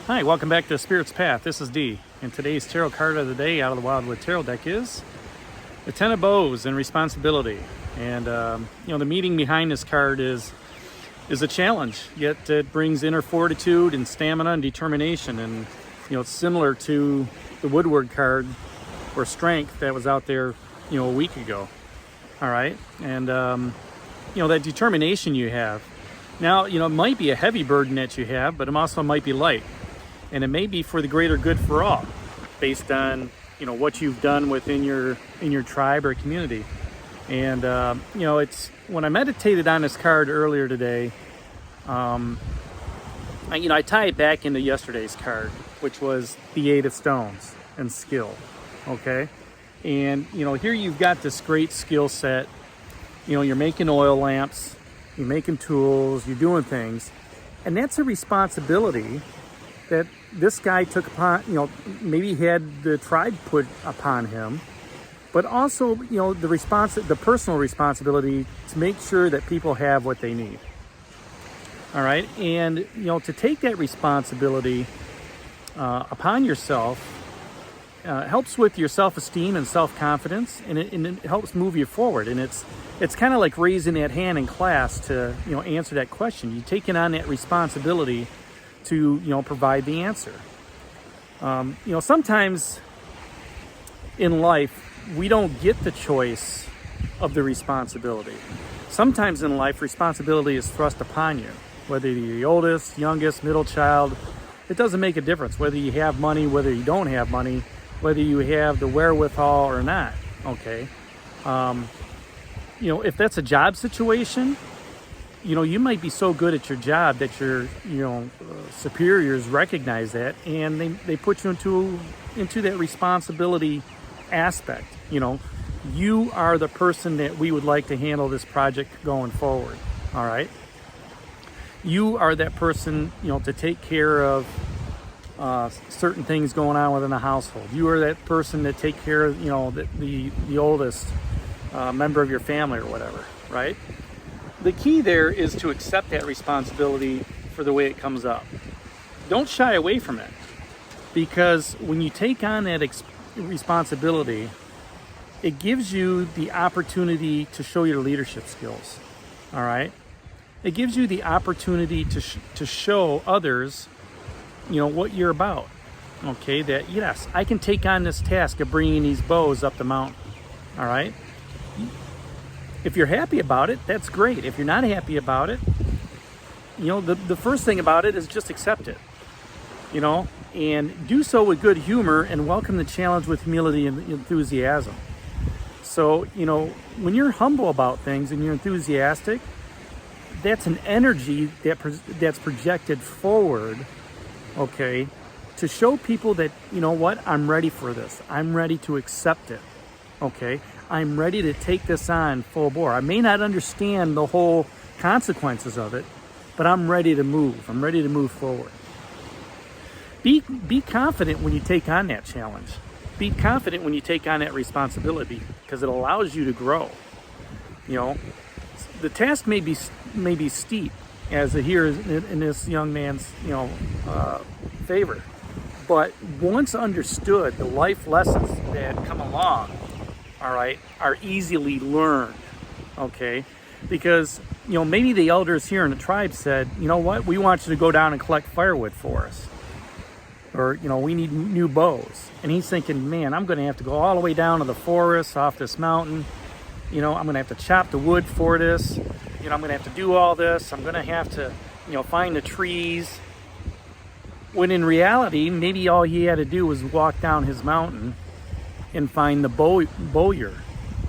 Hi, welcome back to Spirit's Path. This is Dee, and today's tarot card of the day out of the Wildwood Tarot deck is the Ten of Bows and Responsibility. And the meaning behind this card is a challenge, yet it brings inner fortitude and stamina and determination. And it's similar to the Woodward card or Strength that was out there a week ago. All right, and that determination you have. Now, it might be a heavy burden that you have, but it also might be light. And it may be for the greater good for all, based on what you've done within your tribe or community. And it's when I meditated on this card earlier today, I tie it back into yesterday's card, which was the Eight of Stones and skill. Okay, and here you've got this great skill set. You're making oil lamps, you're making tools, you're doing things, and that's a responsibility that this guy took upon, maybe he had the tribe put upon him, but also, the personal responsibility to make sure that people have what they need. All right, and to take that responsibility upon yourself helps with your self-esteem and self-confidence, and it helps move you forward. And it's kind of like raising that hand in class to answer that question. You're taking on that responsibility to provide the answer. Sometimes in life we don't get the choice of the responsibility. Sometimes in life responsibility is thrust upon you, whether you're the oldest, youngest, middle child. It doesn't make a difference whether you have money, whether you don't have money, whether you have the wherewithal or not. Okay, if that's a job situation, you might be so good at your job that your superiors recognize that, and they put you into that responsibility aspect. You are the person that we would like to handle this project going forward. All right, you are that person to take care of certain things going on within the household. You are that person to take care of the oldest member of your family or whatever. Right. The key there is to accept that responsibility for the way it comes up. Don't shy away from it, because when you take on that responsibility, it gives you the opportunity to show your leadership skills. All right, it gives you the opportunity to show others, what you're about. Okay, that yes, I can take on this task of bringing these bows up the mountain. All right. If you're happy about it, that's great. If you're not happy about it, the first thing about it is just accept it, and do so with good humor and welcome the challenge with humility and enthusiasm. So, when you're humble about things and you're enthusiastic, that's an energy that's projected forward, okay, to show people that, I'm ready for this. I'm ready to accept it, okay? I'm ready to take this on full bore. I may not understand the whole consequences of it, but I'm ready to move. I'm ready to move forward. Be confident when you take on that challenge. Be confident when you take on that responsibility, because it allows you to grow. The task may be steep, as it here is in this young man's favor, but once understood, the life lessons that come along, all right, are easily learned. Okay, because maybe the elders here in the tribe said, what, we want you to go down and collect firewood for us, or we need new bows. And he's thinking, man, I'm going to have to go all the way down to the forest off this mountain. I'm going to have to chop the wood for this. I'm going to have to do all this. I'm going to have to find the trees. When in reality, maybe all he had to do was walk down his mountain and find the bowyer,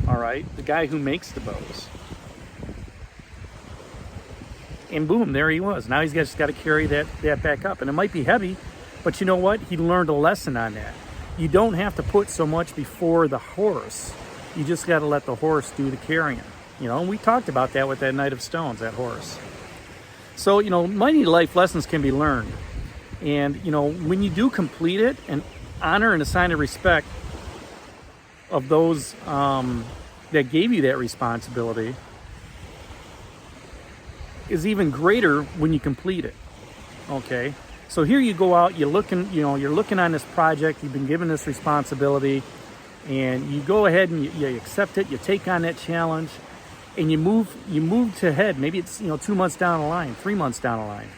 all right, the guy who makes the bows. And boom, there he was. Now he's just got to carry that back up. And it might be heavy, but you know what? He learned a lesson on that. You don't have to put so much before the horse. You just got to let the horse do the carrying. And we talked about that with that Knight of Stones, that horse. So, many life lessons can be learned. And, when you do complete it, and honor and assign a respect of those that gave you that responsibility, is even greater when you complete it. Okay, So here you go out, you're looking on this project, you've been given this responsibility, and you go ahead and you accept it, you take on that challenge, and you move to ahead. Maybe it's 2 months down the line, 3 months down the line,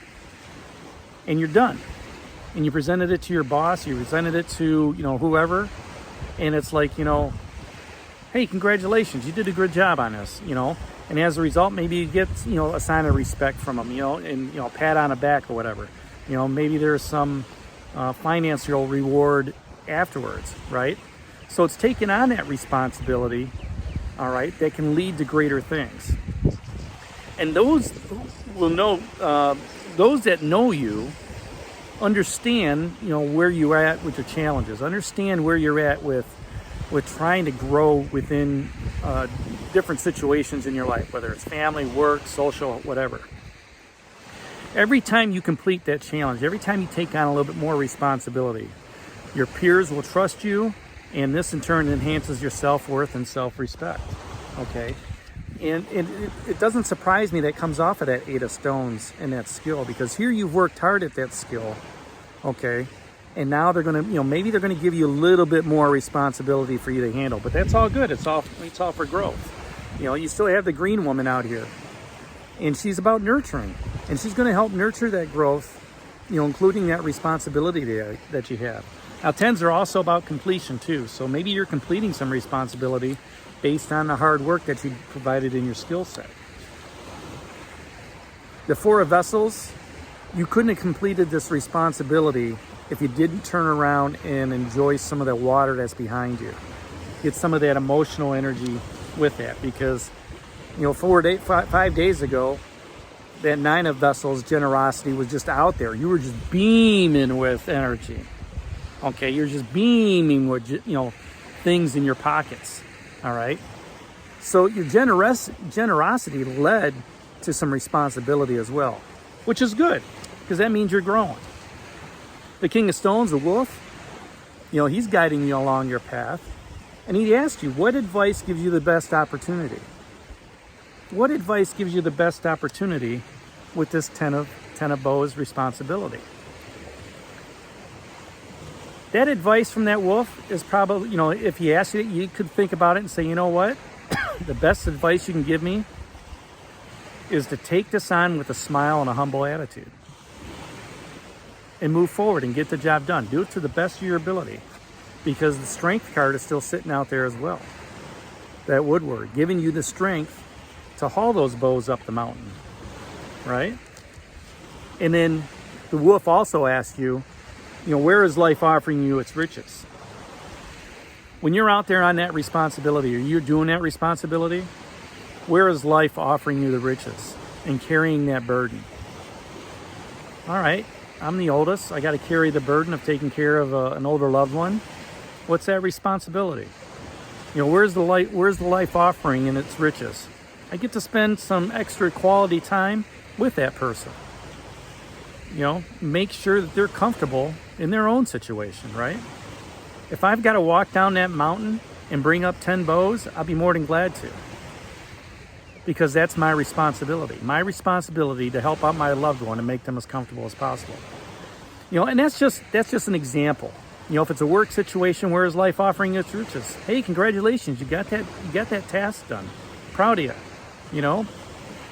and you're done. And you presented it to your boss, you presented it to whoever, and it's like, hey, congratulations, you did a good job on this, and as a result, maybe you get a sign of respect from them, and a pat on the back or whatever. Maybe there's some financial reward afterwards, right? So it's taking on that responsibility, all right, that can lead to greater things. And those will know, those that know you understand, where you're at with your challenges, understand where you're at with trying to grow within different situations in your life, whether it's family, work, social, whatever. Every time you complete that challenge, every time you take on a little bit more responsibility, your peers will trust you, and this in turn enhances your self-worth and self-respect, okay? And it doesn't surprise me that comes off of that 8 of Stones and that skill, because here you've worked hard at that skill, okay? And now they're going to, maybe they're going to give you a little bit more responsibility for you to handle, but that's all good. It's all for growth. You still have the green woman out here, and she's about nurturing, and she's going to help nurture that growth, including that responsibility that you have. Now, 10s are also about completion too. So maybe you're completing some responsibility based on the hard work that you provided in your skill set. The 4 of Vessels, you couldn't have completed this responsibility if you didn't turn around and enjoy some of the water that's behind you. Get some of that emotional energy with that, because 5 days ago, that 9 of Vessels, generosity, was just out there. You were just beaming with energy. Okay, you're just beaming with things in your pockets. All right, so your generosity led to some responsibility as well, which is good, because that means you're growing. The King of Stones, the wolf, he's guiding you along your path, and he asked you, what advice gives you the best opportunity? What advice gives you the best opportunity with this 10 of Bows responsibility? That advice from that wolf is probably, if he asked you, you could think about it and say, you know what? The best advice you can give me is to take this on with a smile and a humble attitude, and move forward and get the job done. Do it to the best of your ability, because the strength card is still sitting out there as well. That Woodward, giving you the strength to haul those bows up the mountain, right? And then the wolf also asks you, where is life offering you its riches? When you're out there on that responsibility, or you're doing that responsibility, where is life offering you the riches and carrying that burden? All right, I'm the oldest. I got to carry the burden of taking care of an older loved one. What's that responsibility? Where's the life offering in its riches? I get to spend some extra quality time with that person. Make sure that they're comfortable in their own situation, right? If I've got to walk down that mountain and bring up 10 bows, I'll be more than glad to, because that's my responsibility. My responsibility to help out my loved one and make them as comfortable as possible. And that's just an example. If it's a work situation, where is life offering its riches? Hey, congratulations, you got that task done. Proud of you.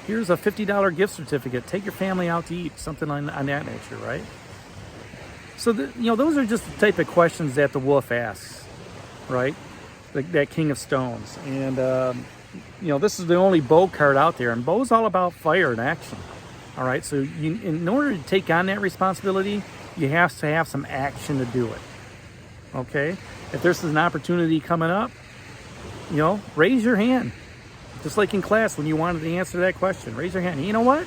Here's a $50 gift certificate. Take your family out to eat, something on that nature, right? So, those are just the type of questions that the wolf asks, right? That King of Stones. And, this is the only bow card out there. And bow's all about fire and action, all right? So in order to take on that responsibility, you have to have some action to do it, okay? If there's an opportunity coming up, raise your hand. Just like in class when you wanted to answer that question, raise your hand. You know what?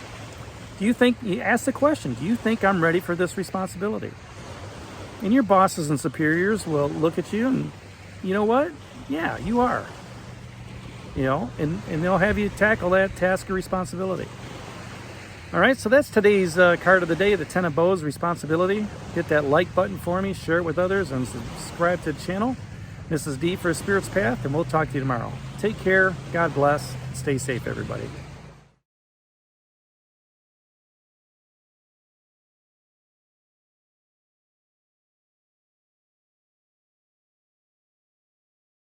You ask the question, do you think I'm ready for this responsibility? And your bosses and superiors will look at you and, you know what? Yeah, you are. And they'll have you tackle that task or responsibility. All right, so that's today's card of the day, the 10 of Bows, responsibility. Hit that like button for me, share it with others, and subscribe to the channel. This is D for Spirit's Path, and we'll talk to you tomorrow. Take care, God bless, stay safe, everybody.